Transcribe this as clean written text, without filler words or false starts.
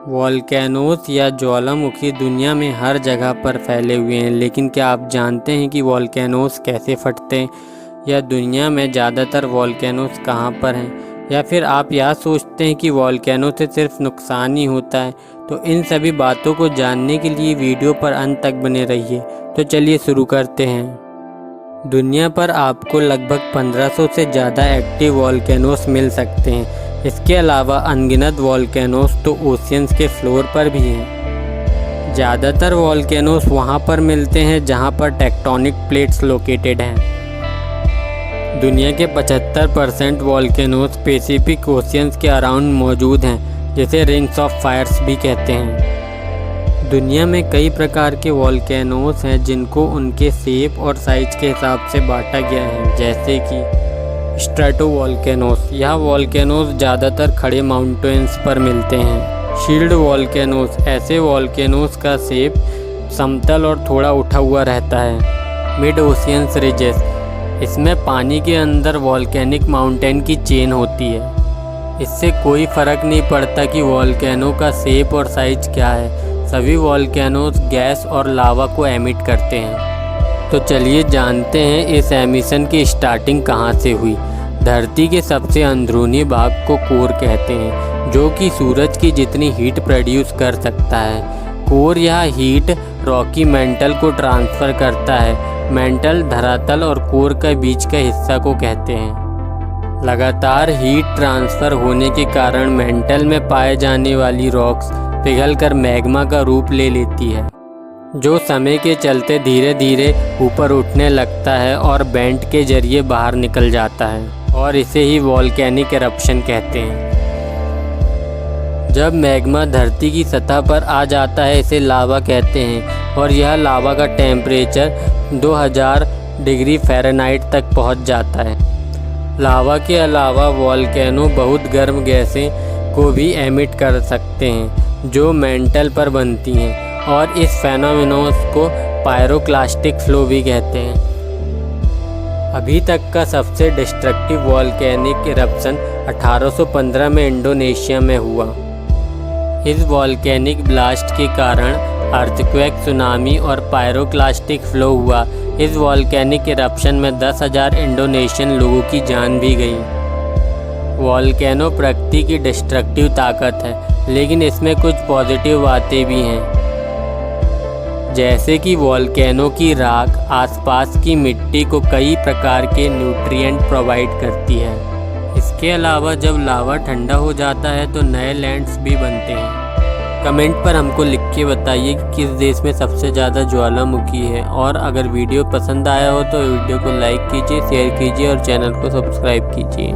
Volcanoes या ज्वालामुखी दुनिया में हर जगह पर फैले हुए हैं, लेकिन क्या आप जानते हैं कि वोल्केनोस कैसे फटते हैं, या दुनिया में ज़्यादातर वोल्केनोस कहाँ पर हैं, या फिर आप यह सोचते हैं कि वोल्केनो से सिर्फ नुकसान ही होता है। तो इन सभी बातों को जानने के लिए वीडियो पर अंत तक बने रहिए। तो चलिए शुरू करते हैं। दुनिया पर आपको लगभग 1500 से ज़्यादा एक्टिव वोल्केनोस मिल सकते हैं। इसके अलावा अनगिनत वोल्केनोस तो ओशियंस के फ्लोर पर भी हैं। ज़्यादातर वोल्केनोस वहाँ पर मिलते हैं जहाँ पर टेक्टोनिक प्लेट्स लोकेटेड हैं। दुनिया के 75% वोल्केनोस पैसिफिक ओशियंस के अराउंड मौजूद हैं, जिसे रिंग्स ऑफ फायर्स भी कहते हैं। दुनिया में कई प्रकार के वोल्केनोस हैं जिनको उनके शेप और साइज के हिसाब से बांटा गया है, जैसे कि स्ट्रेटोवोल्केनोस। यह वोल्केनोस ज़्यादातर खड़े माउंटेन्स पर मिलते हैं। शील्ड वोल्केनोस, ऐसे वोल्केनोस का शेप समतल और थोड़ा उठा हुआ रहता है। मिड ओशियंस रिजेस, इसमें पानी के अंदर वोल्केनिक माउंटेन की चेन होती है। इससे कोई फ़र्क नहीं पड़ता कि वोल्केनो का शेप और साइज क्या है, सभी वोल्केनोस गैस और लावा को एमिट करते हैं। तो चलिए जानते हैं इस एमिशन की स्टार्टिंग कहाँ से हुई। धरती के सबसे अंदरूनी भाग को कोर कहते हैं, जो कि सूरज की जितनी हीट प्रोड्यूस कर सकता है। कोर यह हीट रॉकी मेंटल को ट्रांसफ़र करता है। मेंटल धरातल और कोर के बीच का हिस्सा को कहते हैं। लगातार हीट ट्रांसफ़र होने के कारण मेंटल में पाए जाने वाली रॉक्स पिघलकर मैग्मा का रूप ले लेती है, जो समय के चलते धीरे धीरे ऊपर उठने लगता है और वेंट के जरिए बाहर निकल जाता है, और इसे ही वोल्केनिक एरप्शन कहते हैं। जब मैग्मा धरती की सतह पर आ जाता है इसे लावा कहते हैं, और यह लावा का टेम्परेचर 2000 डिग्री फ़ारेनहाइट तक पहुंच जाता है। लावा के अलावा वोल्केनो बहुत गर्म गैसें को भी एमिट कर सकते हैं, जो मेंटल पर बनती हैं, और इस फेनोमेनोस को पायरोक्लास्टिक फ्लो भी कहते हैं। अभी तक का सबसे डिस्ट्रक्टिव वोल्केनिक इरप्शन 1815 में इंडोनेशिया में हुआ। इस वोल्केनिक ब्लास्ट के कारण अर्थक्वेक, सुनामी और पायरोक्लास्टिक फ्लो हुआ। इस वोल्केनिक इरप्शन में 10,000 इंडोनेशियन लोगों की जान भी गई। वोल्केनो प्रकृति की डिस्ट्रक्टिव ताकत है, लेकिन इसमें कुछ पॉजिटिव बातें भी हैं, जैसे कि वोल्केनो की राख आसपास की मिट्टी को कई प्रकार के न्यूट्रिएंट प्रोवाइड करती है। इसके अलावा जब लावा ठंडा हो जाता है तो नए लैंड्स भी बनते हैं। कमेंट पर हमको लिख के बताइए कि किस देश में सबसे ज़्यादा ज्वालामुखी है, और अगर वीडियो पसंद आया हो तो वीडियो को लाइक कीजिए, शेयर कीजिए और चैनल को सब्सक्राइब कीजिए।